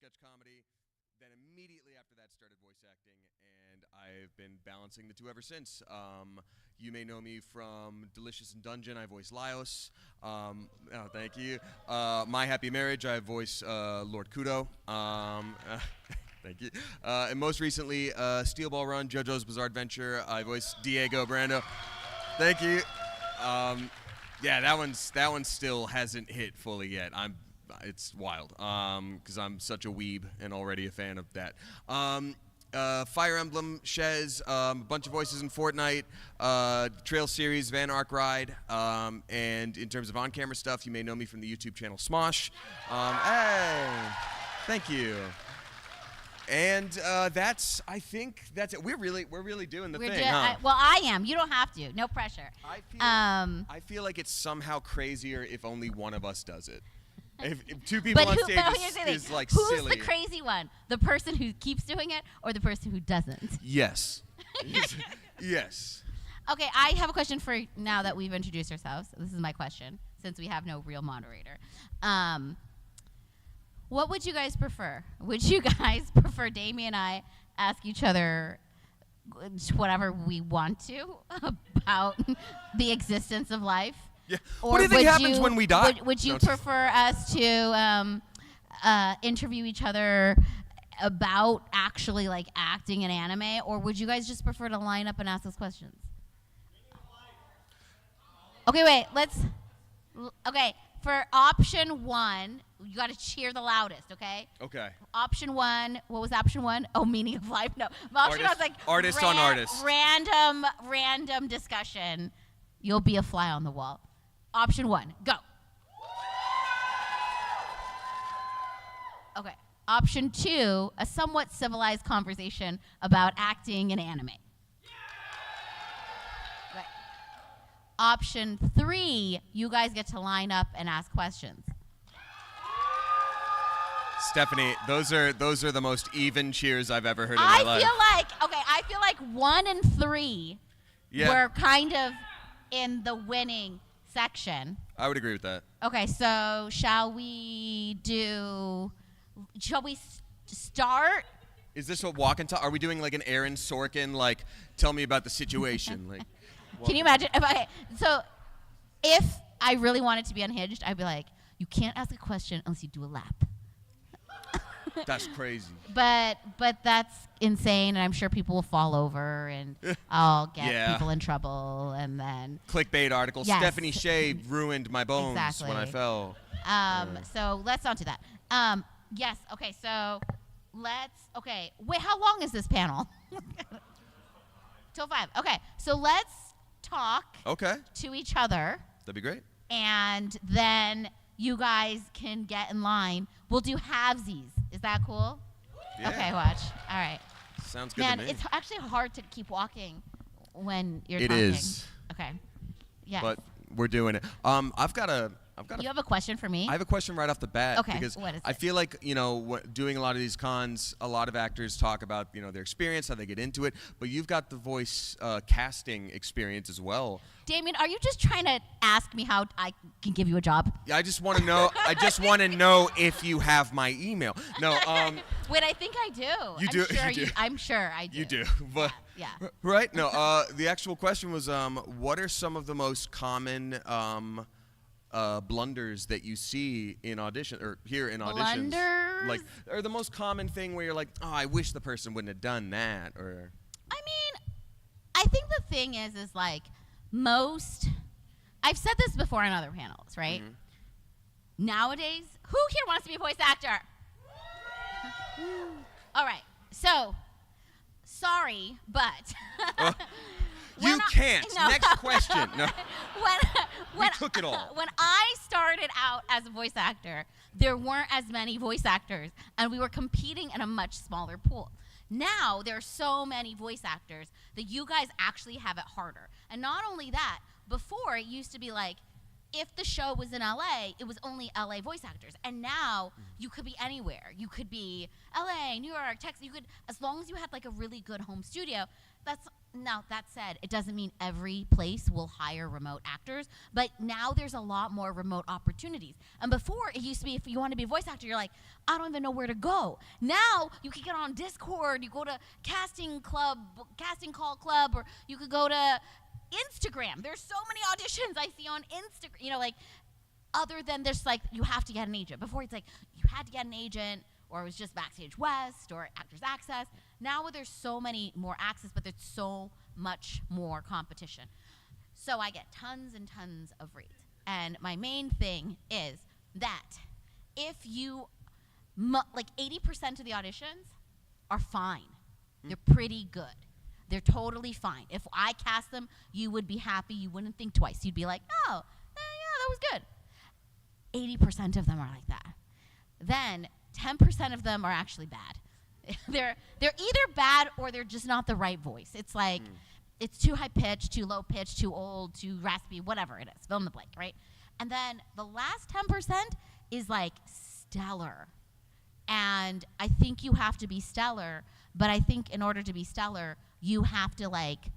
sketch comedy. Then immediately after that started voice acting, and I've been balancing the two ever since. You may know me from Delicious in Dungeon. I voice Laios. Thank you. My Happy Marriage. I voice Lord Kudo. Thank you. And most recently, Steel Ball Run, JoJo's Bizarre Adventure. I voice Diego Brando. Thank you. Yeah, that one still hasn't hit fully yet. It's wild because I'm such a weeb and already a fan of that. Fire Emblem, Shez, a bunch of voices in Fortnite, Trail Series, Van Ark Ride, and in terms of on-camera stuff, you may know me from the YouTube channel Smosh. Hey, thank you. And I think that's it. We're really doing the thing, huh? Well, I am. You don't have to. No pressure. I feel like it's somehow crazier if only one of us does it. If two people on stage is like who's silly. Who's the crazy one? The person who keeps doing it or the person who doesn't? Yes. Yes. Okay, I have a question for now that we've introduced ourselves. This is my question, since we have no real moderator. What would you guys prefer? Would you guys prefer Damien and I ask each other whatever we want to about the existence of life? Yeah. What do you think happens when we die? Would you prefer us to interview each other about actually like acting in anime, or would you guys just prefer to line up and ask us questions? Okay, wait. Okay, for option one, you got to cheer the loudest. Okay. Okay. Option one. What was option one? Oh, meaning of life. No. Option one was like artist on artist. Random discussion. You'll be a fly on the wall. Option one, go. Okay. Option two, a somewhat civilized conversation about acting in anime. Right. Option three, you guys get to line up and ask questions. Stephanie, those are the most even cheers I've ever heard in my life. I feel like 1 and 3 were kind of in the winning section. I would agree with that. Okay, so shall we start? Is this a walk and talk? Are we doing like an Aaron Sorkin, like, tell me about the situation? Like, can you imagine? If I really wanted to be unhinged, I'd be like, you can't ask a question unless you do a lap. That's crazy. But that's insane, and I'm sure people will fall over, and I'll get people in trouble, and then clickbait article. Yes. Stephanie Shea ruined my bones when I fell. So let's not do that. Yes. Okay. So let's. Okay. Wait. How long is this panel? Till 5. Okay. So let's talk. Okay. To each other. That'd be great. And then you guys can get in line. We'll do halvesies. Is that cool? Yeah. Okay, watch. All right. Sounds good Man, to me. it's actually hard to keep walking when you're talking. It is. Okay. Yeah. But we're doing it. I've got a. You have a question for me? I have a question right off the bat. Okay. Because what is I feel like, doing a lot of these cons, a lot of actors talk about, their experience, how they get into it. But you've got the voice casting experience as well. Damien, are you just trying to ask me how I can give you a job? Yeah, I just want to know. I just want to know if you have my email. No. Wait, I think I do. You do. I'm sure I do. You do. But yeah. Right? No. The actual question was, what are some of the most common blunders that you see in audition or here in auditions? Blunders? Like, or the most common thing where you're like, oh, I wish the person wouldn't have done that, or. I mean, I think the thing is like I've said this before on other panels, right? Mm-hmm. Nowadays, who here wants to be a voice actor? All right. So, sorry, but. You can't. No. Next question. No. We took it all. When I started out as a voice actor, there weren't as many voice actors, and we were competing in a much smaller pool. Now, there are so many voice actors that you guys actually have it harder. And not only that, before it used to be like, if the show was in LA, it was only LA voice actors. And now you could be anywhere. You could be LA, New York, Texas. You could, as long as you had like a really good home studio. Now, that said, it doesn't mean every place will hire remote actors, but now there's a lot more remote opportunities. And before, it used to be if you want to be a voice actor, you're like, I don't even know where to go. Now, you can get on Discord, you go to casting call club, or you could go to Instagram. There's so many auditions I see on Instagram, you know, like, other than this, like, you have to get an agent. Before, it's like, you had to get an agent, or it was just Backstage West, or Actors Access. Now there's so many more access, but there's so much more competition. So I get tons and tons of reads. And my main thing is that if you, like 80% of the auditions are fine. They're pretty good. They're totally fine. If I cast them, you would be happy. You wouldn't think twice. You'd be like, oh, yeah, that was good. 80% of them are like that. Then 10% of them are actually bad. They're either bad or they're just not the right voice. It's like it's too high pitched, too low pitched, too old, too raspy, whatever it is. Fill in the blank, right? And then the last 10% is like stellar. And I think you have to be stellar, but I think in order to be stellar, you have to like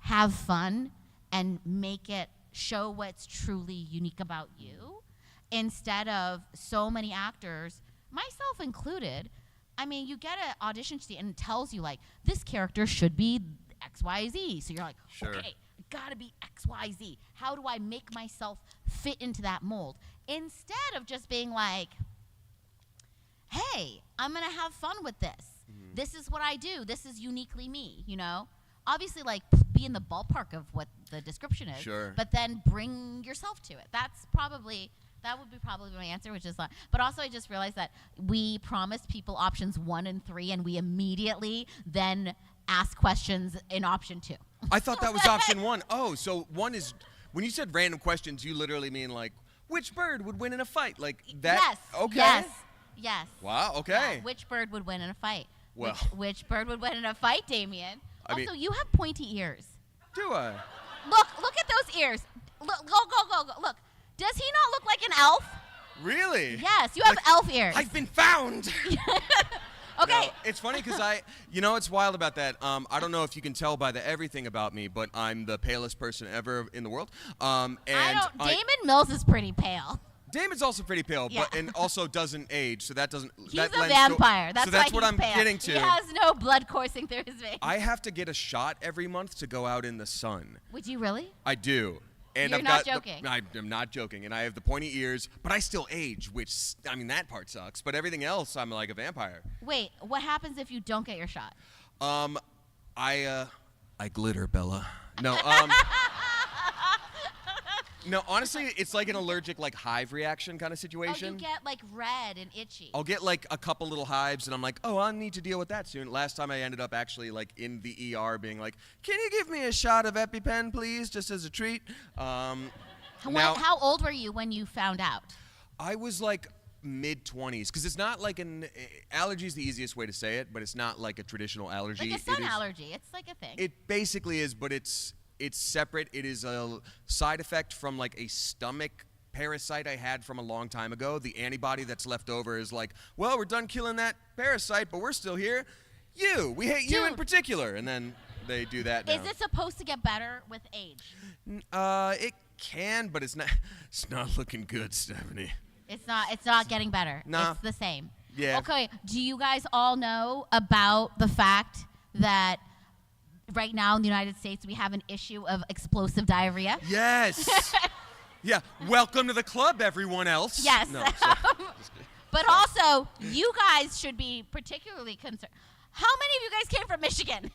have fun and make it show what's truly unique about you, instead of so many actors, myself included. I mean, you get an audition sheet and it tells you, like, this character should be X, Y, Z. So you're like, okay, gotta be X, Y, Z. How do I make myself fit into that mold? Instead of just being like, hey, I'm gonna have fun with this. This is what I do. This is uniquely me, you know? Obviously, like, be in the ballpark of what the description is. But then bring yourself to it. That would be probably my answer, which is not. But also, I just realized that we promised people options 1 and 3, and we immediately then ask questions in option 2. I thought that was option 1. Oh, so 1 is, when you said random questions, you literally mean like, which bird would win in a fight? Like that? Yes. Okay. Yes. Wow, okay. Yeah, which bird would win in a fight? Well. Which bird would win in a fight, Damien? I mean, you have pointy ears. Do I? Look at those ears. Look, go. Look. Does he not look like an elf? Really? Yes, you have elf ears. I've been found. Okay. No, it's funny because you know what's wild about that? I don't know if you can tell by the everything about me, but I'm the palest person ever in the world. And Damon Mills is pretty pale. Damon's also pretty pale, and also doesn't age, so that doesn't. He's a vampire. That's why what I'm pale. getting to. He has no blood coursing through his veins. I have to get a shot every month to go out in the sun. Would you really? I do. And You're not joking. I'm not joking, and I have the pointy ears, but I still age, which, I mean, that part sucks. But everything else, I'm like a vampire. Wait, what happens if you don't get your shot? I glitter, Bella. No, no, honestly, it's like an allergic, like, hive reaction kind of situation. Oh, you get, like, red and itchy. I'll get, like, a couple little hives, and I'm like, oh, I'll need to deal with that soon. Last time I ended up actually, like, in the ER being like, can you give me a shot of EpiPen, please, just as a treat? How old were you when you found out? I was, like, mid-20s, because it's not like allergy is the easiest way to say it, but it's not like a traditional allergy. Like a sun allergy. It's like a thing. It basically is, but it's separate. It is a side effect from like a stomach parasite I had from a long time ago. The antibody that's left over is like, well, we're done killing that parasite, but we're still here. We hate you in particular. And then they do that now. Is it supposed to get better with age? It can, but it's not looking good, Stephanie. It's not getting better. Nah. It's the same. Yeah. Okay, do you guys all know about the fact that right now in the United States we have an issue of explosive diarrhea? Yes. Yeah. Welcome to the club, everyone else. Yes. No, but also, you guys should be particularly concerned. How many of you guys came from Michigan?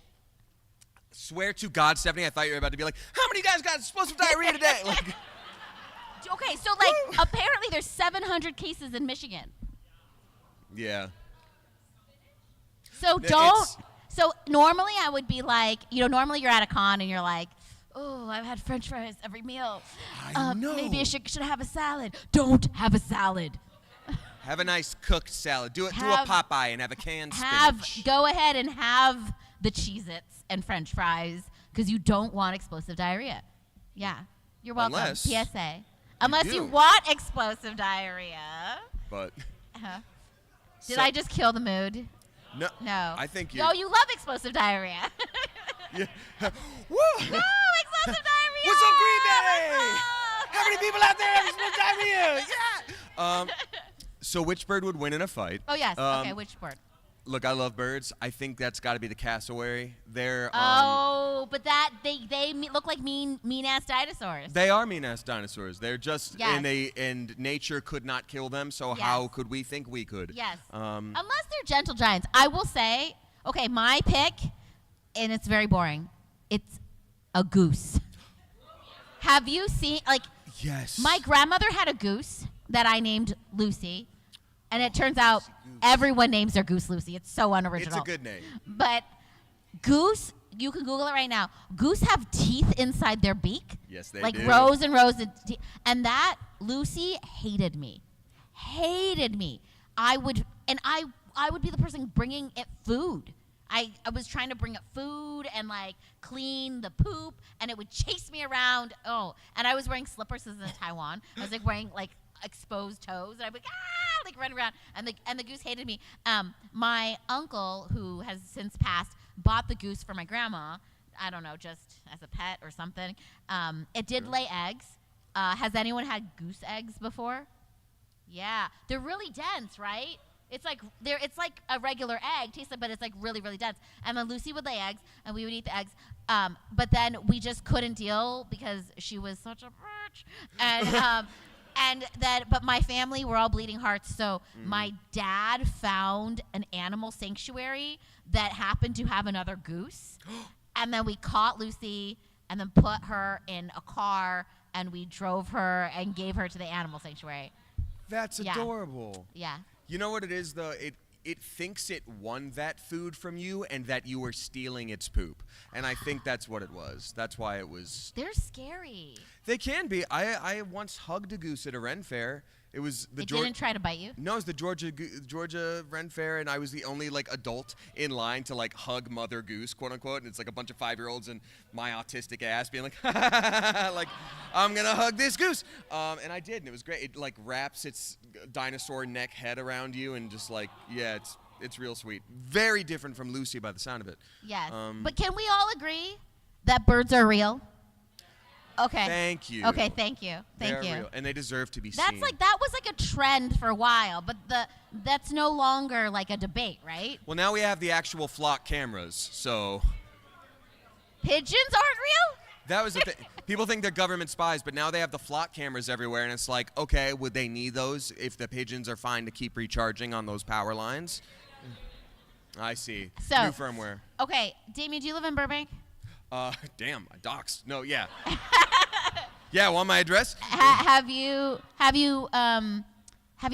Swear to God, Stephanie, I thought you were about to be like, how many guys got explosive diarrhea today? Like, okay, so like apparently there's 700 cases in Michigan. Yeah. So So normally I would be like, normally you're at a con and you're like, oh, I've had French fries every meal. I know. Maybe I should have a salad. Don't have a salad. Have a nice cooked salad. Do a Popeye and have a canned spinach. Go ahead and have the Cheez-Its and French fries because you don't want explosive diarrhea. Yeah. You're welcome. Unless. PSA. Unless do. you want explosive diarrhea. But Did So- I just kill the mood? no, No. I think you. Oh, you love explosive diarrhea. Yeah. Woo! Oh, explosive diarrhea! What's up, Green Bay? Let's go! How many people out there have explosive diarrhea? Yeah. So which bird would win in a fight? Oh, yes. Okay, which bird? Look, I love birds. I think that's got to be the cassowary. They're But they look like mean ass dinosaurs. they are mean-ass dinosaurs. They're just Yes. and nature could not kill them. So Yes. how could we think we could? Yes. Um, Unless they're gentle giants. I will say, okay, my pick, and it's very boring. It's a goose. Have you seen, like, yes. my grandmother had a goose that I named Lucy, and it turns out everyone names their goose Lucy. It's so unoriginal. It's a good name. But goose, you can Google it right now. Goose have teeth inside their beak. Yes, they like do. rows and rows of teeth. And that Lucy hated me. Hated me. I would be the person bringing it food. I was trying to bring it food and like clean the poop, and it would chase me around. Oh, and I was wearing slippers. This is in Taiwan. I was like wearing like exposed toes, and I'd be like run around, and the goose hated me. My uncle, who has since passed, bought the goose for my grandma. I don't know, just as a pet or something. It did lay eggs. Has anyone had goose eggs before? Yeah, they're really dense, right? It's like a regular egg, but it's like really, really dense. And then Lucy would lay eggs, and we would eat the eggs. But then we just couldn't deal because she was such a bitch. And but my family were all bleeding hearts. So my dad found an animal sanctuary that happened to have another goose, and then we caught Lucy and then put her in a car, and we drove her and gave her to the animal sanctuary. That's adorable. Yeah. You know what it is, though? It thinks it won that food from you and that you were stealing its poop. And I think that's what it was. That's why it was. They're scary. They can be. I once hugged a goose at a Ren Fair. It was the It didn't try to bite you? No, it was the Georgia Ren Fair, and I was the only like adult in line to like hug Mother Goose, quote unquote. And it's like a bunch of 5-year-olds and my autistic ass being like, like I'm gonna hug this goose, and I did, and it was great. It like wraps its dinosaur neck head around you, and just like it's real sweet. Very different from Lucy by the sound of it. Yes. But can we all agree that birds are real? Okay. Thank you. Okay, thank you. Thank They're you. real, and they deserve to be That seen. was like a trend for a while, but that's no longer like a debate, right? Well, now we have the actual flock cameras, so Pigeons aren't real? that was the thing. People think they're government spies, but now they have the flock cameras everywhere, and it's like, okay, would they need those if the pigeons are fine to keep recharging on those power lines? I see. So- New firmware. Okay, Damien, do you live in Burbank? Damn, I doxed. No, yeah. Yeah, want my address? Have you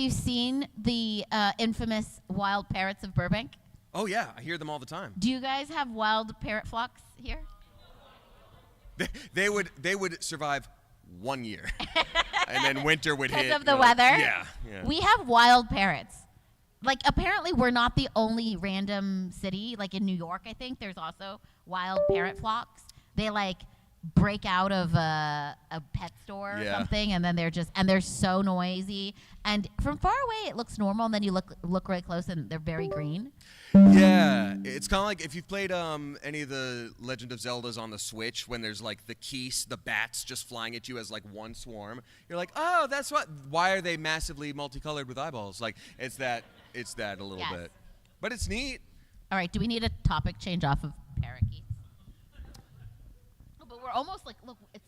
seen the infamous wild parrots of Burbank? Oh, yeah, I hear them all the time. Do you guys have wild parrot flocks here? They would survive 1 year, and then winter would hit. Because of the you're like, weather? Yeah. We have wild parrots. Like, apparently we're not the only random city. Like, in New York, I think, there's also wild parrot flocks. They, like, break out of a pet store or something, and then they're so noisy. And from far away, it looks normal, and then you look really close, and they're very green. Yeah, it's kind of like if you've played any of the Legend of Zeldas on the Switch, when there's like the geese, the bats just flying at you as like one swarm. You're like, oh, that's what. Why are they massively multicolored with eyeballs? Like it's that a little bit, but it's neat. All right, do we need a topic change off of parakeets? Oh, but we're almost like, look, it's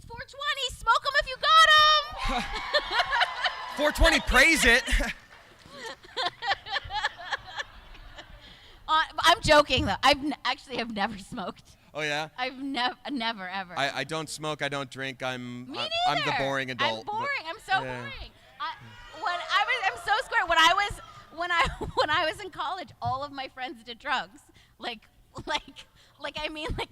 420. Smoke them if you got them. 420, praise it. I'm joking though. Actually have never smoked. Oh yeah. I've never ever. I don't smoke. I don't drink. I'm Me I'm neither. the boring adult. I'm boring. I'm so Yeah. boring. I'm so square. When I was in college, all of my friends did drugs. Like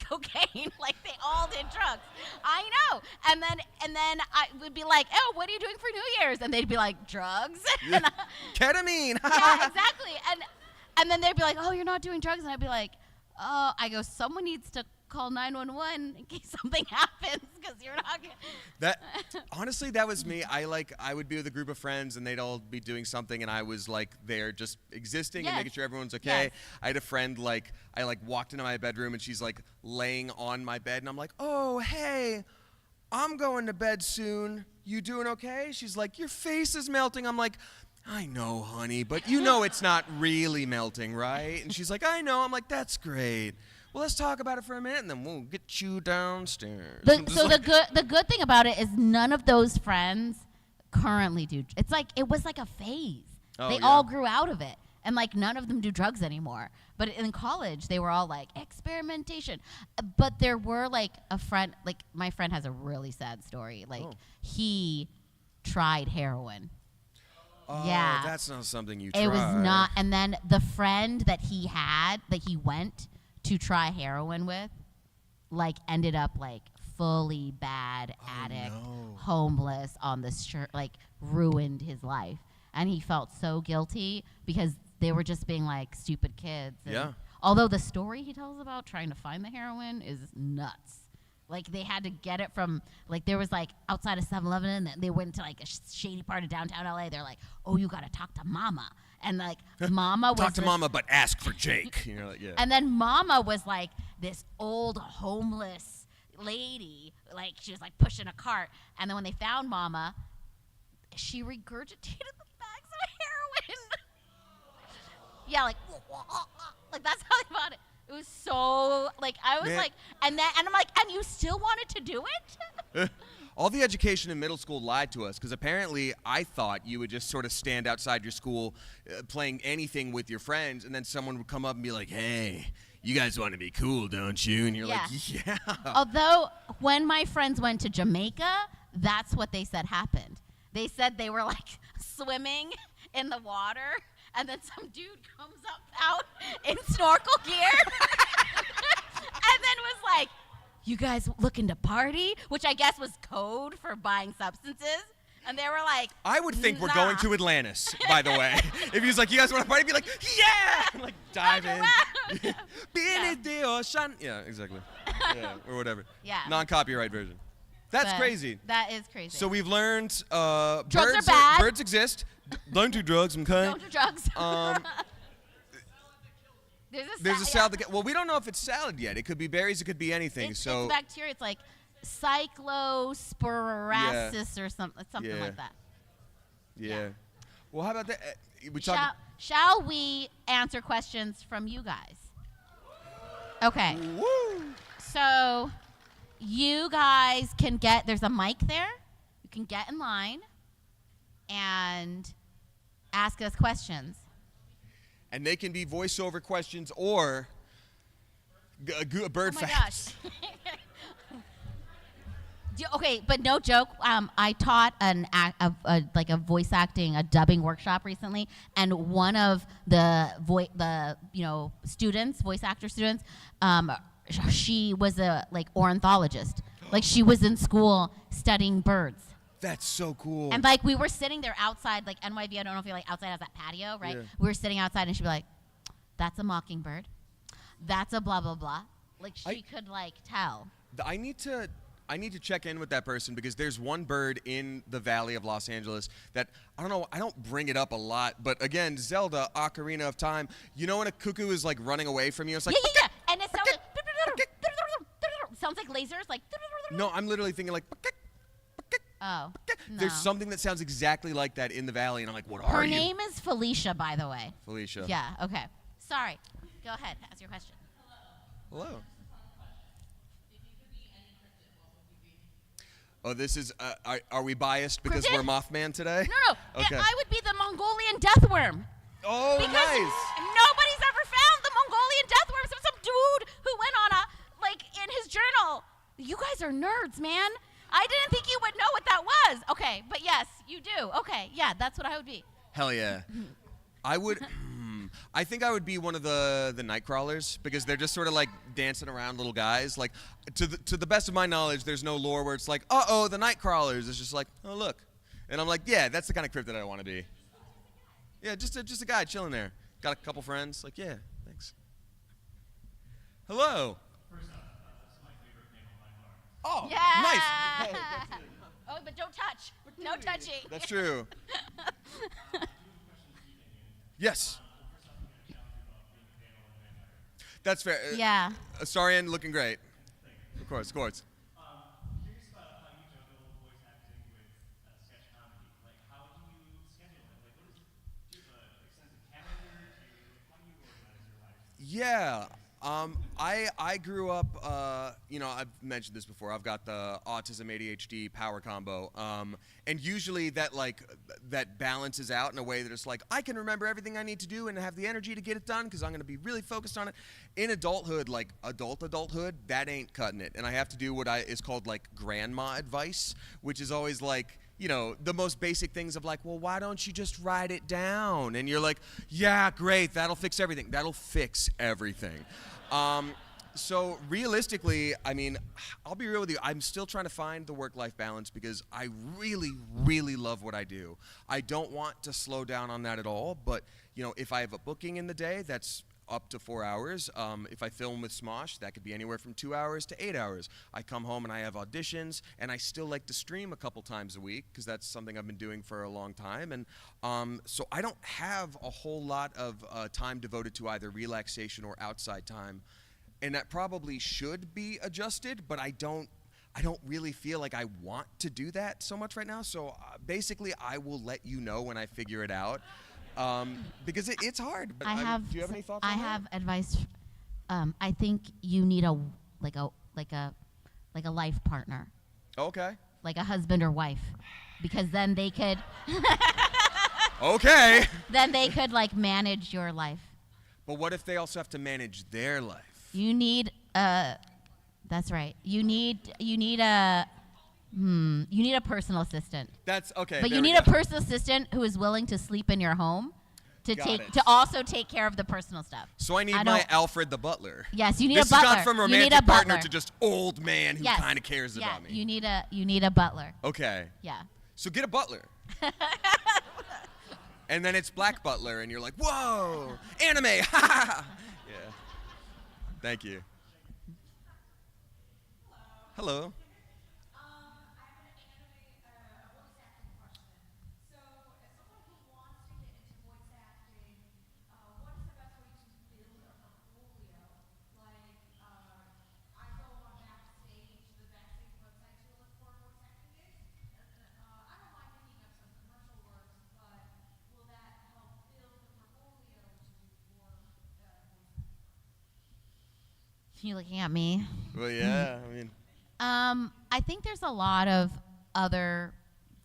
cocaine. Like they all did drugs. I know. And then I would be like, oh, what are you doing for New Year's? And they'd be like, drugs. Yeah. Ketamine. Yeah, exactly. And then they'd be like, oh, you're not doing drugs. And I'd be like, oh, someone needs to call 911 in case something happens because you're not gonna. That honestly, that was me. I would be with a group of friends and they'd all be doing something and I was like there just existing and making sure everyone's okay. Yes. I had a friend I walked into my bedroom and she's like laying on my bed and I'm like, "Oh, hey, I'm going to bed soon. You doing okay?" She's like, "Your face is melting." I'm like, "I know, honey, but you know it's not really melting, right?" And she's like, "I know." I'm like, "That's great. Well, let's talk about it for a minute, and then we'll get you downstairs." The good thing about it is none of those friends currently do. It's like it was like a phase. They all grew out of it, and like none of them do drugs anymore. But in college, they were all like experimentation. But there were like a friend, like my friend has a really sad story. Like he tried heroin. Oh, yeah, that's not something you try. It was not. And then the friend that he went to try heroin with, like ended up like fully bad addict, homeless on the street, like ruined his life. And he felt so guilty because they were just being like stupid kids. And although the story he tells about trying to find the heroin is nuts. Like they had to get it from, like there was like outside of 7-Eleven and they went to like a shady part of downtown LA. They're like, "Oh, you got to talk to Mama." And like Mama was talk to Mama, but ask for Jake. You know, like, yeah. And then Mama was like this old homeless lady. Like she was like pushing a cart. And then when they found Mama, she regurgitated the bags of heroin. Yeah, like that's how they found it. It was so, like, I was like, and I'm like, and you still wanted to do it? All the education in middle school lied to us because apparently I thought you would just sort of stand outside your school playing anything with your friends, and then someone would come up and be like, "Hey, you guys want to be cool, don't you?" And you're like, "Yeah." Although, when my friends went to Jamaica, that's what they said happened. They said they were, like, swimming in the water, and then some dude comes up out in snorkel gear and then was like, "You guys looking to party?" Which I guess was code for buying substances. And they were like, I would think we're going to Atlantis, by the way. If he was like, "You guys want to party?" I'd be like, "Yeah!" And like dive in. The ocean. Yeah, exactly. Yeah, or whatever. Yeah. Non-copyright version. That's crazy. That is crazy. So we've learned drugs are bad. Birds exist. Don't do drugs, okay? Don't do drugs. There's a salad. Well, we don't know if it's salad yet. It could be berries. It could be anything. It's bacteria. It's like cyclosporiasis or something like that. Yeah. Well, how about that? Shall we answer questions from you guys? Okay. Woo. So you guys can there's a mic there. You can get in line and ask us questions. And they can be voiceover questions or bird facts. Oh my gosh. Okay, but no joke. I taught a voice acting, a dubbing workshop recently, and one of the students, voice actor students, she was a ornithologist. Like she was in school studying birds. That's so cool. And like we were sitting there outside, like NYV, I don't know if you outside has that patio, right? Yeah. We were sitting outside and she'd be like, "That's a mockingbird. That's a blah blah blah." Like she could tell. I need to check in with that person because there's one bird in the Valley of Los Angeles that I don't know. I don't bring it up a lot, but again, Zelda, Ocarina of Time. You know when a cuckoo is like running away from you? It's like yeah, and it sounds like lasers, like. No, I'm literally thinking like. Oh, There's something that sounds exactly like that in the valley, and I'm like, what are Her you? name is Felicia, by the way. Felicia. Yeah, okay. Sorry. Go ahead. Ask your question. Hello. Oh, this is, are we biased because we're Mothman today? No. Okay. I would be the Mongolian deathworm. Oh, because nice. Nobody's ever found the Mongolian deathworm. So some dude who went on in his journal. You guys are nerds, man. I didn't think you would know what that was. Okay, but yes, you do. Okay, yeah, that's what I would be. Hell yeah. I would, I think I would be one of the night crawlers because they're just sort of like dancing around little guys. Like, to the best of my knowledge, there's no lore where it's like, uh-oh, the night crawlers. It's just like, oh, look. And I'm like, yeah, that's the kind of cryptid I want to be. Yeah, just a guy chilling there. Got a couple friends. Like, yeah, thanks. Hello. Oh, Yeah. nice. Hey, that's it. Oh, but don't touch. No touching. That's true. Yes. That's fair. Yeah. Sarian looking great. Of course, of course. Curious about how you juggle voice acting with sketch comedy. Like, how do you schedule it? Like, do you have an extensive calendar? How do you organize your life? Yeah. I grew up, I've mentioned this before. I've got the autism ADHD power combo. And usually that balances out in a way that it's like, I can remember everything I need to do and have the energy to get it done because I'm going to be really focused on it. In adulthood, like adulthood, that ain't cutting it. And I have to do what is called like grandma advice, which is always like, the most basic things of like, well, why don't you just write it down? And you're like, yeah, great, that'll fix everything. That'll fix everything. So realistically, I mean, I'll be real with you. I'm still trying to find the work-life balance because I really, really love what I do. I don't want to slow down on that at all, but, if I have a booking in the day, that's up to 4 hours. If I film with Smosh, that could be anywhere from 2 hours to 8 hours. I come home and I have auditions, and I still like to stream a couple times a week because that's something I've been doing for a long time. And so I don't have a whole lot of time devoted to either relaxation or outside time. And that probably should be adjusted, but I don't really feel like I want to do that so much right now. So basically, I will let you know when I figure it out. Because it's hard. But do you have any thoughts on that? I have advice. I think you need a life partner, Okay. like a husband or wife, because then they could Okay. then they could like manage your life. But what if they also have to manage their life? You need that's right. You need a personal assistant. That's okay. But there you we need a go. personal assistant who is willing to sleep in your home to Got it. also take care of the personal stuff. So I need my Alfred the butler. Yes, you need This a butler. has gone from You need romantic a partner butler. to just old man who Yes. kind of cares about me. You need a butler. Okay. Yeah. So get a butler. And then it's Black Butler, and you're like, whoa, anime, ha! Yeah. Thank you. Hello. You looking at me? Well, yeah, I mean. I think there's a lot of other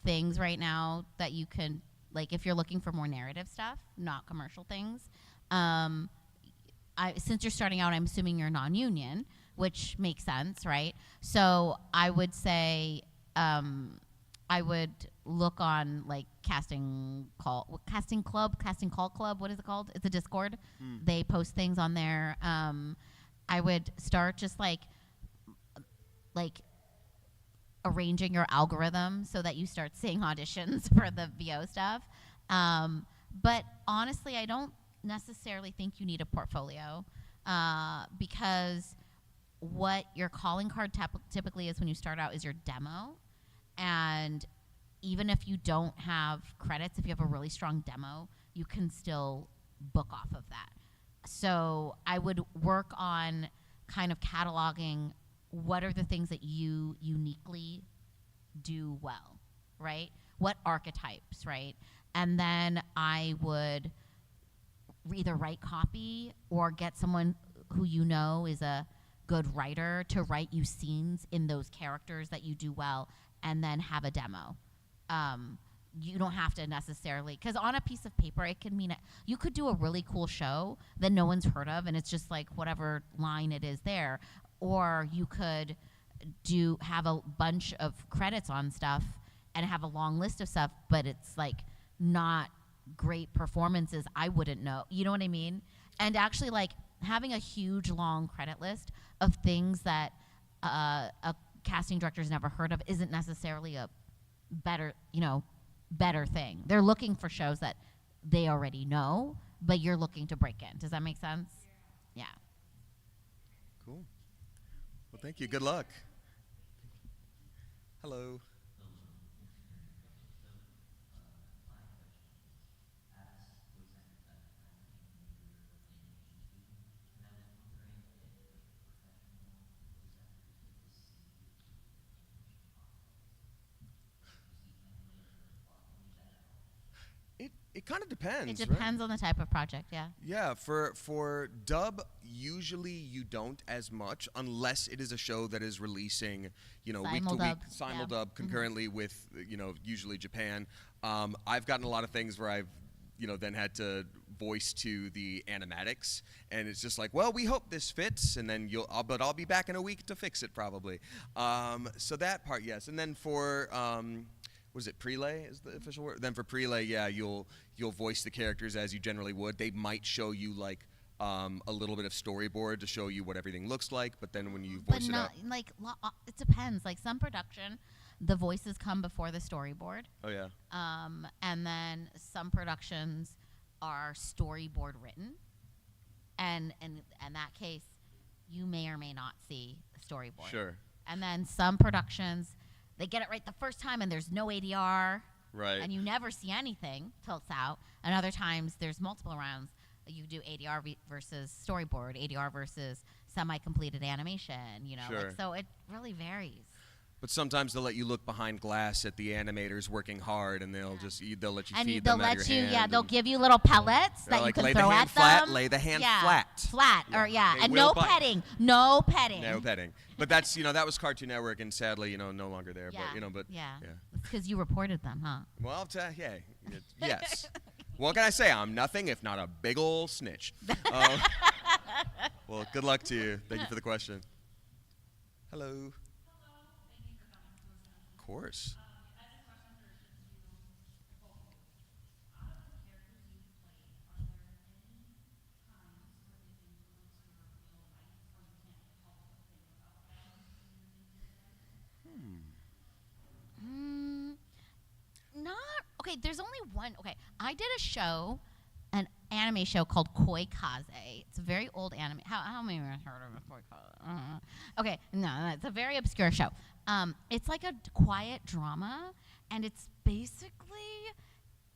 things right now that you can, like, if you're looking for more narrative stuff, not commercial things. Since you're starting out, I'm assuming you're non-union, which makes sense, right? So I would say I would look on like casting call club. What is it called? It's a Discord. They post things on there. I would start just like arranging your algorithm so that you start seeing auditions for the VO stuff. But honestly, I don't necessarily think you need a portfolio because what your calling card typically is when you start out is your demo. And even if you don't have credits, if you have a really strong demo, you can still book off of that. So I would work on kind of cataloging what are the things that you uniquely do well, right? What archetypes, right? And then I would either write copy or get someone who you know is a good writer to write you scenes in those characters that you do well, and then have a demo. You don't have to necessarily, because on a piece of paper, it can mean you could do a really cool show that no one's heard of, and it's just like whatever line it is there. Or you could have a bunch of credits on stuff and have a long list of stuff, but it's like not great performances. I wouldn't know. You know what I mean? And actually, like having a huge long credit list of things that a casting director's never heard of isn't necessarily a better thing. They're looking for shows that they already know, but you're looking to break in. Does that make sense? Yeah. Cool. Well, thank you. Good luck. Hello. It kind of depends. It depends on the type of project, yeah. Yeah, for dub, usually you don't as much unless it is a show that is releasing, week to week, simuldub concurrently with, usually Japan. I've gotten a lot of things where I've, then had to voice to the animatics, and it's just like, well, we hope this fits, and then but I'll be back in a week to fix it probably. So that part, yes, and then for what is it, prelay is the official word? Then for prelay, yeah, you'll voice the characters as you generally would. They might show you like a little bit of storyboard to show you what everything looks like, but then when you voice it out, it depends. Like some production, the voices come before the storyboard. Oh yeah. And then some productions are storyboard written, and in that case, you may or may not see the storyboard. Sure. And then some productions, they get it right the first time, and there's no ADR. Right. And you never see anything till it's out. And other times, there's multiple rounds. You do ADR versus storyboard, ADR versus semi-completed animation. Sure. So it really varies. But sometimes they'll let you look behind glass at the animators working hard, and they'll let you and feed they'll them out of your hand. they'll give you little pellets that you can throw at them. Lay the hand flat, and no petting, no petting. No petting. But that's that was Cartoon Network, and sadly no longer there. Yeah. But yeah. It's because you reported them, huh? Well, yes. What can I say? I'm nothing if not a big ol' snitch. Well, good luck to you. Thank you for the question. Hello. Of course. Okay, there's only one. Okay, I did a show, an anime show called Koi Kaze. It's a very old anime. How many of you have heard of Koi Kaze? Okay, no, it's a very obscure show. It's like a quiet drama, and it's basically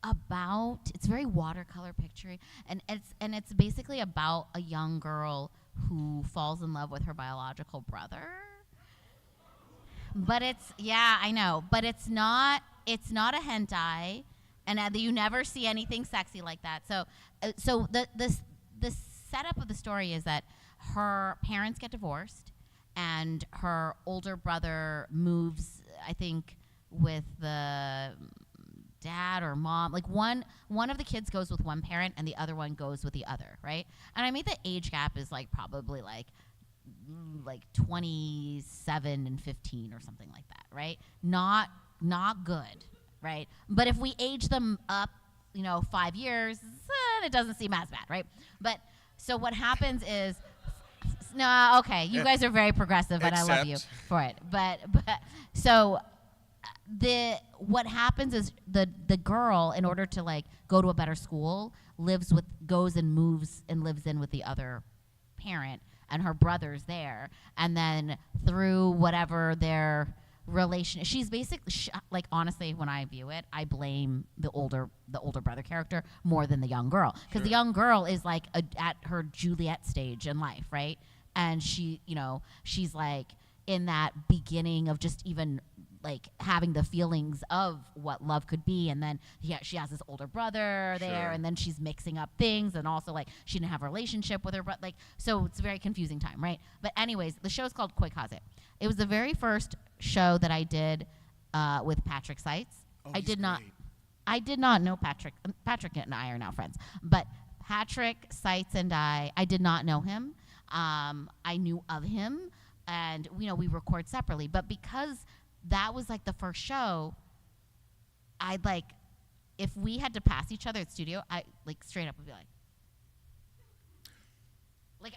about. It's very watercolor picture, and it's basically about a young girl who falls in love with her biological brother. But I know, but it's not a hentai, and you never see anything sexy like that. So the setup of the story is that her parents get divorced, and her older brother moves, I think, with the dad or mom. Like one of the kids goes with one parent, and the other one goes with the other, right? And I made the age gap is probably 27 and 15 or something like that, right? Not good, right? But if we age them up, 5 years, it doesn't seem as bad, right? But so what happens is, you guys are very progressive, and I love you for it. But so what happens is the girl, in order to go to a better school, goes and moves and lives in with the other parent, and her brother's there, and then through whatever their relation, she's basically honestly, when I view it, I blame the older brother character more than the young girl, because the young girl is at her Juliet stage in life, right? And she's in that beginning of just even having the feelings of what love could be, and then she has this older brother there, and then she's mixing up things, and also she didn't have a relationship with her brother, so it's a very confusing time, right? But anyways, the show's called Koi Kaze. It was the very first show that I did with Patrick Seitz. Oh, I did not know Patrick. Patrick and I are now friends, but Patrick Seitz and I did not know him. I knew of him, and we record separately, but because that was the first show, I'd if we had to pass each other at studio, I straight up would be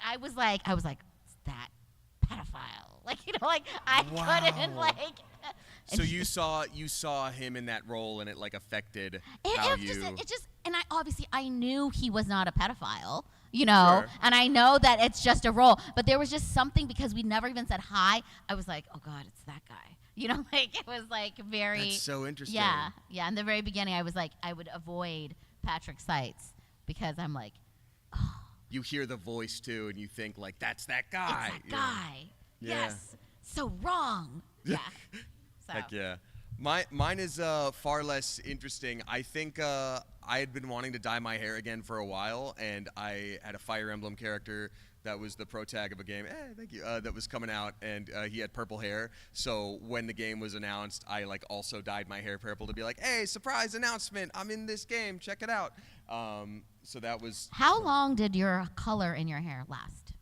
I was that pedophile, I couldn't So you saw him in that role, and it affected it just and I knew he was not a pedophile, Sure. and I know that it's just a role, but there was just something, because we never even said hi. I was oh God, it's that guy. You know, like it was like very. That's so interesting. Yeah, yeah. In the very beginning, I was like, I would avoid Patrick Seitz because I'm like, You hear the voice too, and you think like, that's that guy. it's that guy. Yeah. Yes, so wrong. Yeah. So. Heck yeah. Mine is far less interesting. I think I had been wanting to dye my hair again for a while, and I had a Fire Emblem character that was the pro tag of a game. Thank you. That was coming out, and he had purple hair. So when the game was announced, I like also dyed my hair purple to be like, hey, surprise announcement! I'm in this game. Check it out. So that was. How long did your color in your hair last?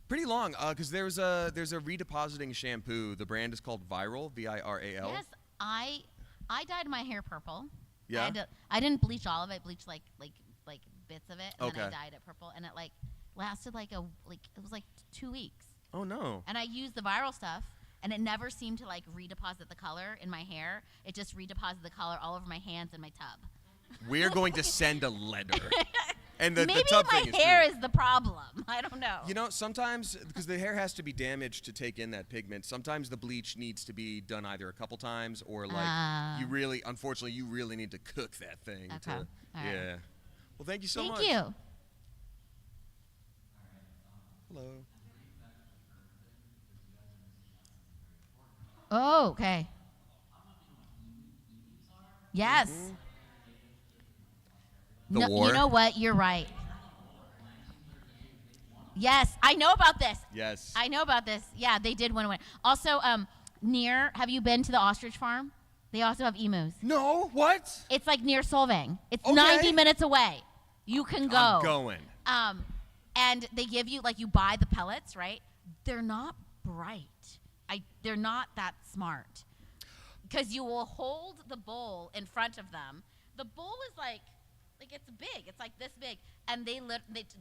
Pretty long, because there's a redepositing shampoo. The brand is called Viral, Viral. Yes, I dyed my hair purple. Yeah. I didn't bleach all of it. I bleached like bits of it, and then I Okay. dyed it purple, and it like lasted it was like 2 weeks. Oh no. And I used the Viral stuff, and it never seemed to like redeposit the color in my hair. It just redeposited the color all over my hands and my tub. We're going to send a letter. And the Maybe tub my thing hair is true. is the problem. I don't know. You know, sometimes, because the hair has to be damaged to take in that pigment, sometimes the bleach needs to be done either a couple times or like unfortunately, you really need to cook that thing. Okay. To, All right. yeah. Well, thank you so much. Thank you. Hello. Oh, okay. Yes. The No, war. you know what? You're right. Yes, I know about this. Yes. I know about this. Yeah, they did win. Also, have you been to the ostrich farm? They also have emus. No, what? It's like near Solvang. It's Okay. 90 minutes away. You can go. I'm going. And they give you, like, you buy the pellets, right? They're not bright. They're not that smart. Because you will hold the bowl in front of them. The bowl is like it's big. It's like this big. And they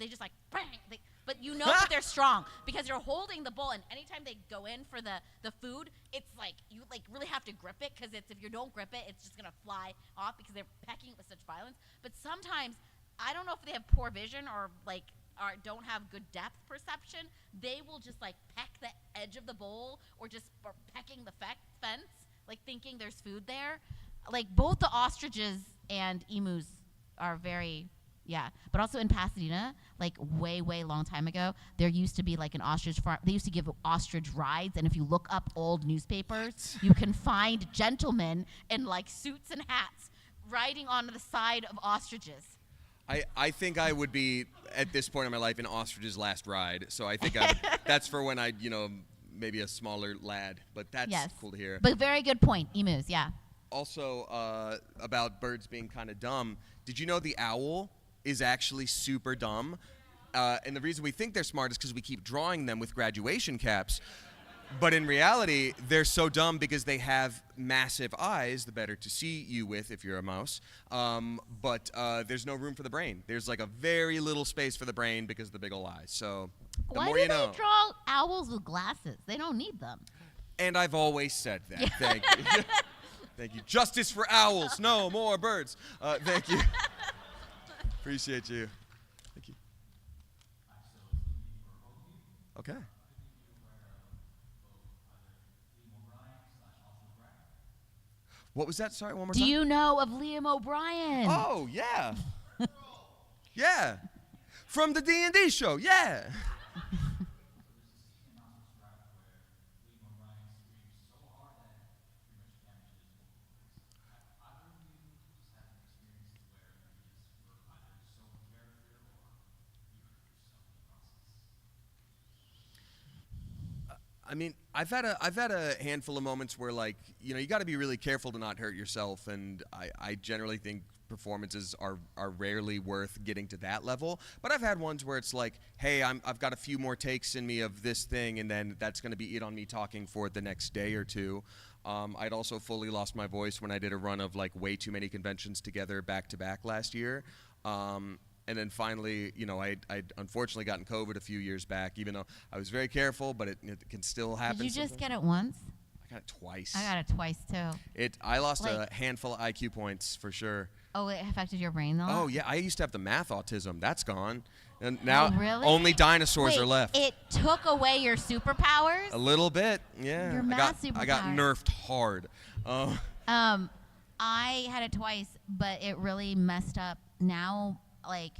just like, bang. But you know that they're strong because you're holding the bowl. And anytime they go in for the food, it's like, you like really have to grip it because if you don't grip it, it's just going to fly off because they're pecking with such violence. But sometimes, I don't know if they have poor vision or don't have good depth perception. They will just like peck the edge of the bowl or pecking the fence, like thinking there's food there. Like both the ostriches and emus are very, but also in Pasadena, like way long time ago, there used to be like an ostrich farm. They used to give ostrich rides, and if you look up old newspapers, you can find gentlemen in like suits and hats riding on the side of ostriches. I think I would be, at this point in my life, in ostrich's last ride. So I think that's for when I, maybe a smaller lad. But that's cool to hear. But very good point, emus, yeah. Also, about birds being kind of dumb, did you know the owl is actually super dumb? And the reason we think they're smart is because we keep drawing them with graduation caps. But in reality, they're so dumb because they have massive eyes, the better to see you with if you're a mouse. But there's no room for the brain. There's like a very little space for the brain because of the big ol' eyes. So the Why more do you know. they draw owls with glasses? They don't need them. And I've always said that. Thank you. Thank you. Justice for owls. No more birds. Thank you. Appreciate you. Thank you. Okay. What was that? Sorry, one more time. Do you know of Liam O'Brien? Oh, yeah. Yeah. From the D&D show, yeah. I mean, I've had a handful of moments where, like, you got to be really careful to not hurt yourself, and I generally think performances are rarely worth getting to that level. But I've had ones where it's like, hey, I've got a few more takes in me of this thing, and then that's going to be it on me talking for the next day or two. I'd also fully lost my voice when I did a run of like way too many conventions together back to back last year. And then finally, I'd unfortunately gotten COVID a few years back, even though I was very careful, but it can still happen. Did you just sometimes. get it once? I got it twice. I got it twice too. I lost Like- a handful of IQ points for sure. Oh, it affected your brain though? Oh yeah, I used to have the math autism. That's gone, and now really? only dinosaurs Wait, are left. It took away your superpowers? A little bit, yeah. Your I got superpower. nerfed hard. I had it twice, but it really messed up. Now, like,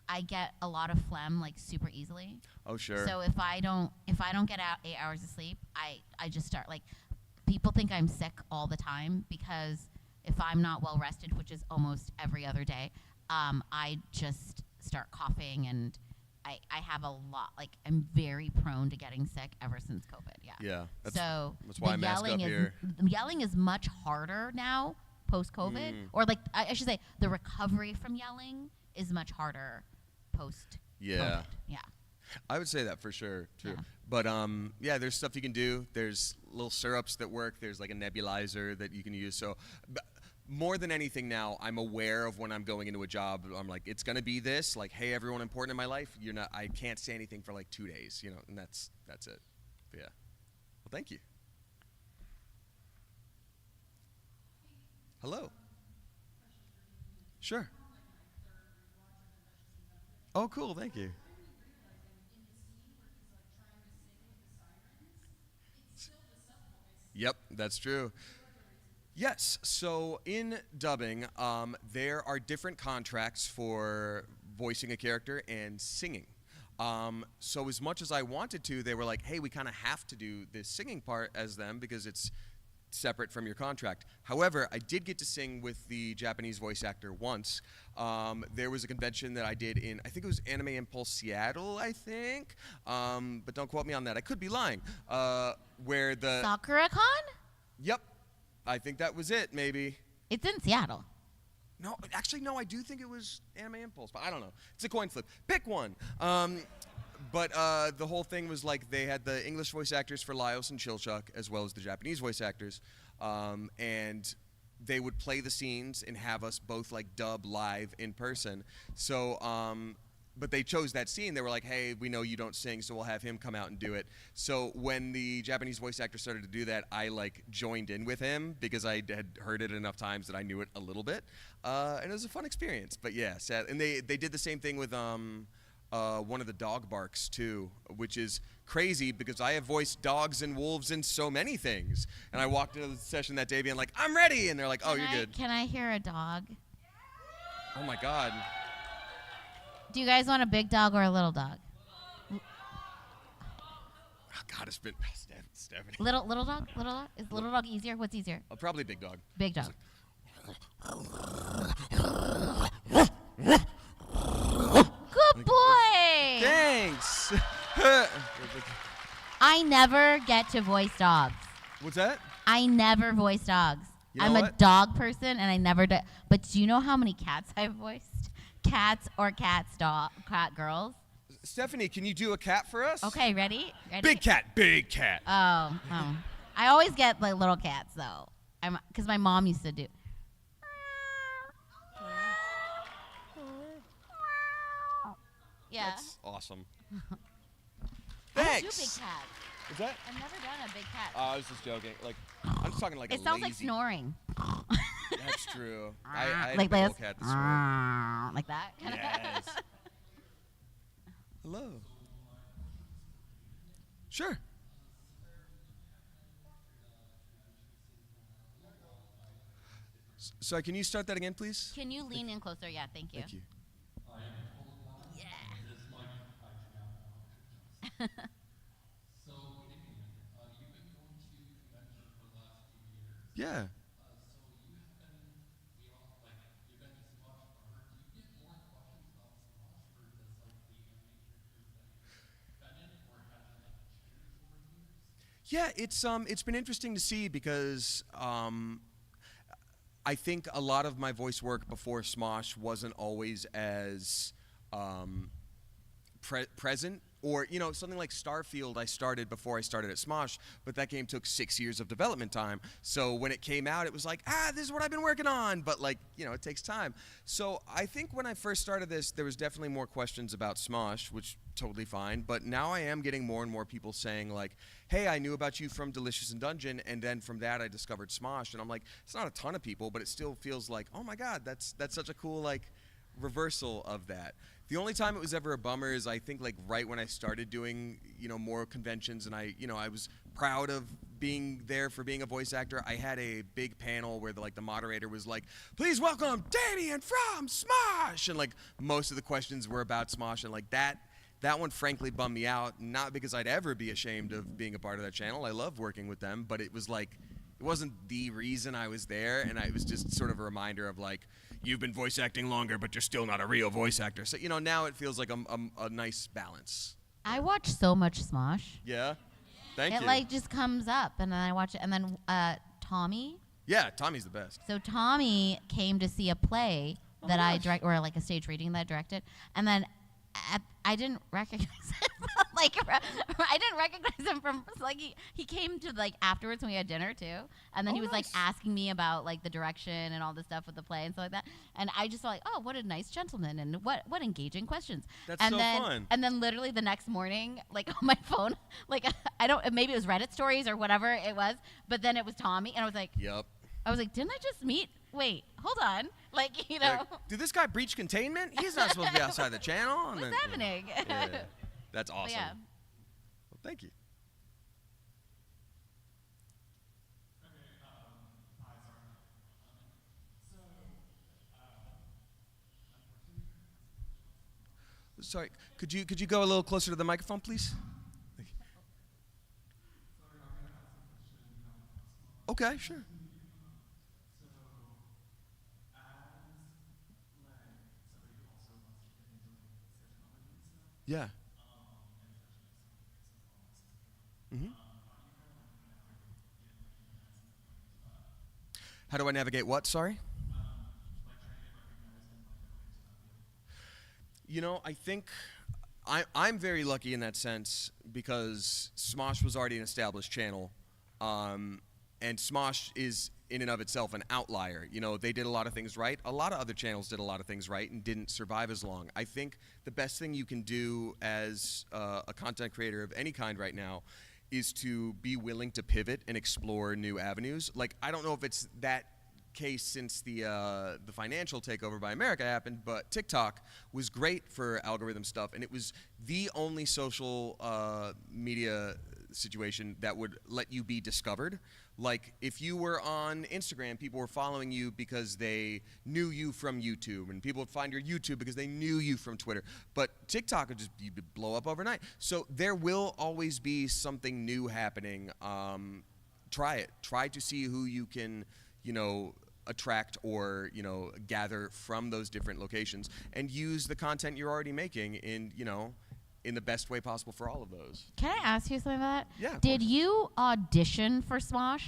I get a lot of phlegm like super easily. Oh sure. So if I don't get out 8 hours of sleep, I just start like, people think I'm sick all the time because if I'm not well rested, which is almost every other day, I just start coughing and I have a lot, like I'm very prone to getting sick ever since COVID. Yeah. Yeah. That's So why I the mask up yelling here. yelling is much harder now post COVID, or like I should say the recovery from yelling is much harder post. Yeah. Yeah. I would say that for sure, too. Yeah. But yeah, there's stuff you can do. There's little syrups that work. There's like a nebulizer that you can use. So more than anything now, I'm aware of when I'm going into a job. I'm like, it's gonna be this. Like, hey, everyone important in my life. You're not. I can't say anything for like 2 days. You know, and that's it. But yeah. Well, thank you. Hello. Sure. Oh, cool. Thank you. Yep, that's true. Yes, so in dubbing, there are different contracts for voicing a character and singing. So as much as I wanted to, they were like, hey, we kind of have to do this singing part as them because it's separate from your contract. However, I did get to sing with the Japanese voice actor once. There was a convention that I did in, I think it was Anime Impulse Seattle, I think. But don't quote me on that. I could be lying. Where the... Sakura-con? Yep. I think that was it, maybe. It's in Seattle. No, actually, no, I do think it was Anime Impulse, but I don't know. It's a coin flip. Pick one. But the whole thing was like they had the English voice actors for Laios and Chilchuk, as well as the Japanese voice actors. And they would play the scenes and have us both like dub live in person. So, but they chose that scene. They were like, hey, we know you don't sing, so we'll have him come out and do it. So when the Japanese voice actor started to do that, I like joined in with him because I had heard it enough times that I knew it a little bit. And it was a fun experience. But yeah, sad. And they did the same thing with one of the dog barks too, which is crazy because I have voiced dogs and wolves in so many things. And I walked into the session that day being like, I'm ready. And they're like, oh, you're good. Can I hear a dog? Oh my God. Do you guys want a big dog or a little dog? Oh God, it's been Stephanie. Little dog? Little dog? Is little dog easier? What's easier? Probably big dog. Big dog. Good boy! Thanks. I never get to voice dogs. What's that? I never voice dogs. You know I'm a what? dog person, and I never do. But do you know how many cats I've voiced? Cats or cat girls? Stephanie, can you do a cat for us? Okay, ready? Big cat, big cat. Oh. I always get like little cats though. Because my mom used to do. Yeah. That's awesome. I Thanks. do big cats. Is that? I've never done a big cat. I was just joking. Like, I'm just talking like It a sounds like lazy. snoring. That's true. I had Like a little this? cat that swore. Like that? Yes. Hello. Sure. Sorry, can you start that again, please? Can you lean in closer? Yeah, thank you. Thank you. Yeah. So, Damien, you've been going to conventions for the last few years. Yeah. So you've been to Smosh Bar. Do you get more questions about Smosh for just like the anime characters that you've been in, or has it like changed over the years? Yeah, it's been interesting to see because I think a lot of my voice work before Smosh wasn't always as present Or, something like Starfield I started before I started at Smosh, but that game took 6 years of development time. So when it came out, it was like, this is what I've been working on. But, it takes time. So I think when I first started this, there was definitely more questions about Smosh, which totally fine. But now I am getting more and more people saying, like, hey, I knew about you from Delicious and Dungeon, and then from that I discovered Smosh. And I'm like, it's not a ton of people, but it still feels like, oh, my God, that's such a cool, reversal of that. The only time it was ever a bummer is I think right when I started doing more conventions, and I was proud of being there for being a voice actor. I had a big panel where the moderator was like, please welcome Damien from Smosh, and most of the questions were about Smosh, and that one frankly bummed me out, not because I'd ever be ashamed of being a part of that channel. I love working with them, but it was it wasn't the reason I was there, and it was just sort of a reminder of you've been voice acting longer, but you're still not a real voice actor. So, now it feels like a nice balance. I watch so much Smosh. Yeah? Thank you. It just comes up, and then I watch it. And then Tommy. Yeah, Tommy's the best. So Tommy came to see a play that I direct, or a stage reading that I directed, and then I didn't recognize him. I didn't recognize him from he came to afterwards when we had dinner too, and then he was nice. asking me about the direction and all the stuff with the play and stuff like that, and I just felt oh, what a nice gentleman, and what engaging questions. That's and so then, fun. And then literally the next morning, on my phone, I don't, maybe it was Reddit stories or whatever it was, but then it was Tommy, and I was like, yep. I was like, didn't I just meet? Wait, hold on. Did this guy breach containment? He's not supposed to be outside the channel. What's happening? Yeah. That's awesome. Yeah. Well, thank you. Sorry, could you go a little closer to the microphone, please? Thank you. Okay, sure. Yeah. Mm-hmm. How do I navigate what? Sorry? I think I'm very lucky in that sense because Smosh was already an established channel. And Smosh is in and of itself an outlier. They did a lot of things right. A lot of other channels did a lot of things right and didn't survive as long. I think the best thing you can do as a content creator of any kind right now is to be willing to pivot and explore new avenues. I don't know if it's that case since the financial takeover by America happened, but TikTok was great for algorithm stuff, and it was the only social media situation that would let you be discovered. If you were on Instagram, people were following you because they knew you from YouTube, and people would find your YouTube because they knew you from Twitter. But TikTok would just blow up overnight. So there will always be something new happening. Try it. Try to see who you can, attract or, gather from those different locations, and use the content you're already making in the best way possible for all of those. Can I ask you something about that? Yeah. Did you audition for Smosh?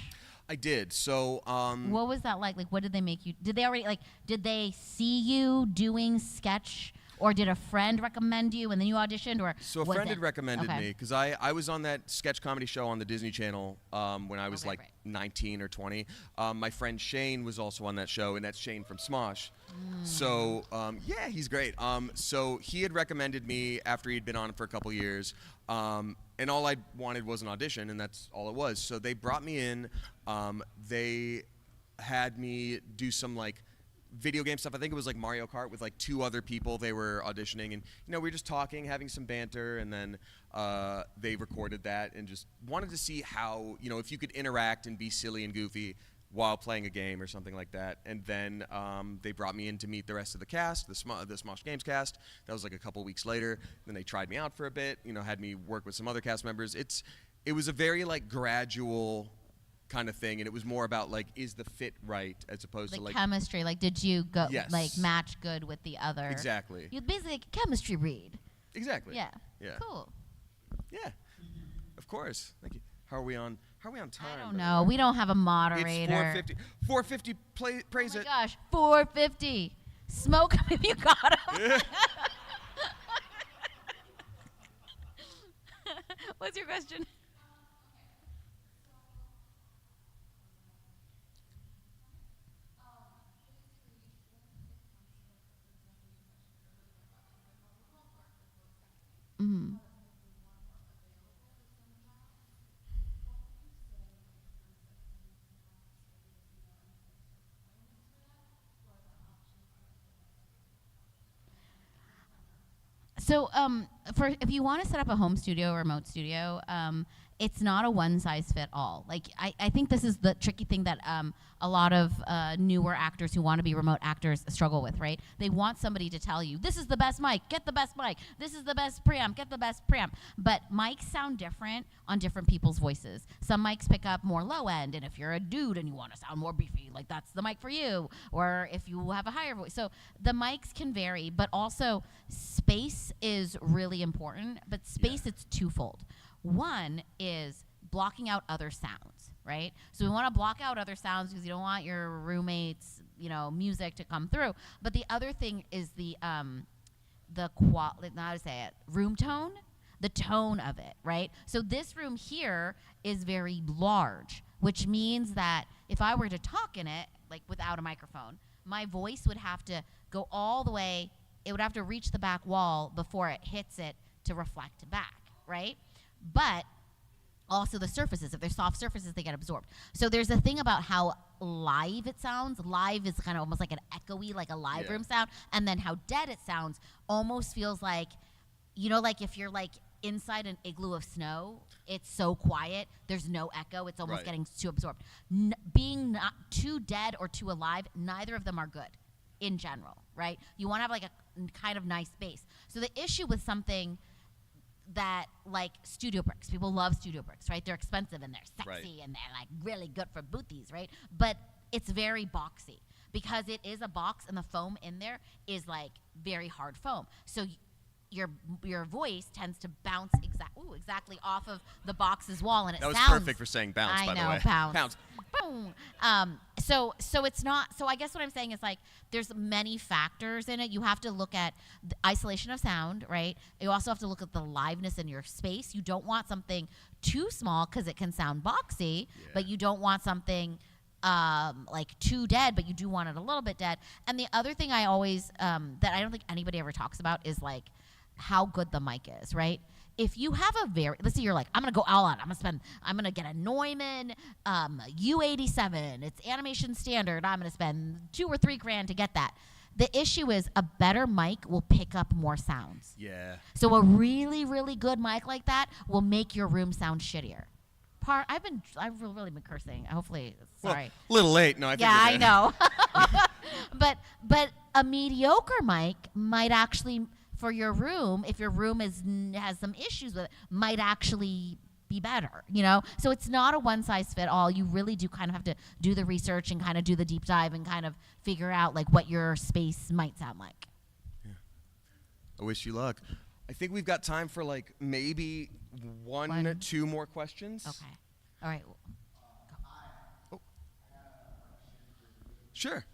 I did. So, what was that like? What did they make you? Did they already did they see you doing sketch, or did a friend recommend you and then you auditioned, or? So a friend had recommended me because I was on that sketch comedy show on the Disney Channel when I was 19 or 20. My friend Shane was also on that show, and that's Shane from Smosh. So yeah, he's great. So he had recommended me after he'd been on for a couple years, and all I wanted was an audition, and that's all it was. So they brought me in. They had me do some video game stuff. I think it was Mario Kart with 2 other people. They were auditioning, and we were just talking, having some banter, and then they recorded that and just wanted to see how if you could interact and be silly and goofy while playing a game or something like that. And then they brought me in to meet the rest of the cast, the Smosh Games cast. That was a couple weeks later. Then they tried me out for a bit, had me work with some other cast members. It was a very gradual kind of thing, and it was more about is the fit right as opposed to chemistry. Did you go yes. match good with the other? Exactly. You basically a chemistry read. Exactly. Yeah. Yeah. Cool. Yeah. Of course. Thank you. How are we on time? I don't know. We don't have a moderator. It's 450. 450. Praise it. it. Oh my gosh, 450. Smoke him if you got him. What's your question? Mm-hmm. So, for if you want to set up a home studio or remote studio, it's not a one size fit all. Like I think this is the tricky thing that a lot of newer actors who want to be remote actors struggle with, right? They want somebody to tell you, this is the best mic, get the best mic. This is the best preamp, get the best preamp. But mics sound different on different people's voices. Some mics pick up more low end, and if you're a dude and you want to sound more beefy, like that's the mic for you. Or if you have a higher voice. So the mics can vary, but also space is really important. But space, it's twofold. One is blocking out other sounds, right? So we want to block out other sounds because you don't want your roommates, music to come through. But the other thing is room tone, the tone of it, right? So this room here is very large, which means that if I were to talk in it, like without a microphone, my voice would have to go all the way. It would have to reach the back wall before it hits it to reflect back, right? But also the surfaces, if they're soft surfaces, they get absorbed. So there's a thing about how live it sounds. Live is kind of almost like an echoey, like a live room sound. And then how dead it sounds almost feels like, like if you're like inside an igloo of snow, it's so quiet, there's no echo, it's almost getting too absorbed. Being not too dead or too alive, neither of them are good in general, right? You want to have like a kind of nice bass. So the issue with something that like studio bricks, people love studio bricks, right? They're expensive and they're sexy and they're like really good for booties, right? But it's very boxy because it is a box and the foam in there is like very hard foam. So your voice tends to bounce exactly off of the box's wall, and it sounds. That was perfect for saying bounce, by the way. Bounce. Boom. So it's not. So I guess what I'm saying is like there's many factors in it. You have to look at the isolation of sound, right? You also have to look at the liveness in your space. You don't want something too small because it can sound boxy, but you don't want something like too dead, but you do want it a little bit dead. And the other thing I always that I don't think anybody ever talks about is like how good the mic is, right? If you have let's say you're like, I'm going to go all out. I'm going to get a Neumann U87. It's animation standard. I'm going to spend $2,000 or $3,000 to get that. The issue is a better mic will pick up more sounds. Yeah. So a really, really good mic like that will make your room sound shittier. I've really been cursing. Hopefully, sorry. Well, a little late. No, I know. but a mediocre mic might actually, for your room, if your room has some issues with it, might actually be better, So it's not a one-size-fit-all. You really do kind of have to do the research and kind of do the deep dive and kind of figure out, like, what your space might sound like. Yeah. I wish you luck. I think we've got time for, like, maybe one or two more questions. Okay. All right. Oh. Sure.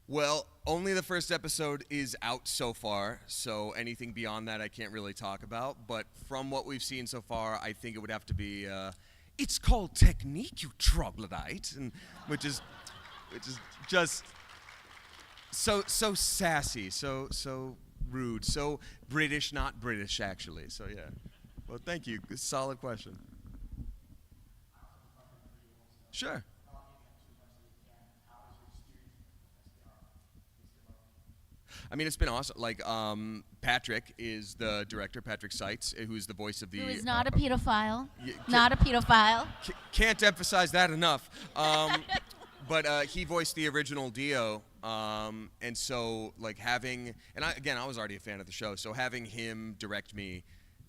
Well, only the first episode is out so far, so anything beyond that I can't really talk about. But from what we've seen so far, I think it would have to be, it's called technique, you troglodyte, and which is just so sassy, so rude, so British, not British actually. So yeah. Well, thank you. Solid question. Sure. I mean, it's been awesome. Like, Patrick is the director, Patrick Seitz, who's the voice of the... Who is not a pedophile. Not a pedophile. Can't emphasize that enough. But he voiced the original Dio, and so, like, having... And I was already a fan of the show, so having him direct me,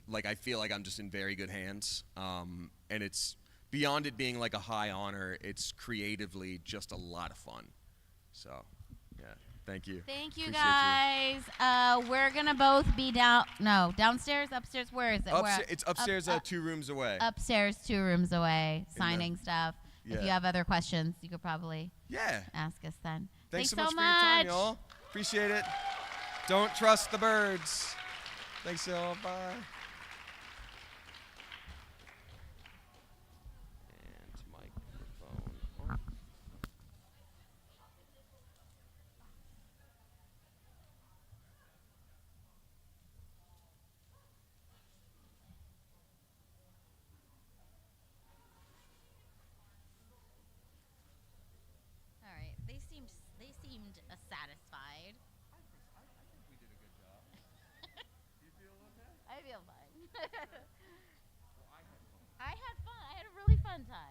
like, I feel like I'm just in very good hands. And it's... Beyond it being, like, a high honor, it's creatively just a lot of fun. So, yeah. Thank you. Thank you, Appreciate guys. We're going to both be downstairs, upstairs. Where is it? It's upstairs, 2 rooms away. Upstairs, 2 rooms away, signing stuff. Yeah. If you have other questions, you could probably ask us then. Thanks so much for your time, y'all. Appreciate it. Don't trust the birds. Thanks, all. Bye. And microphone off. All right. They seemed satisfied. I think we did a good job. Do you feel okay? I feel fine. Well, I had fun. I had fun. I had a really fun time.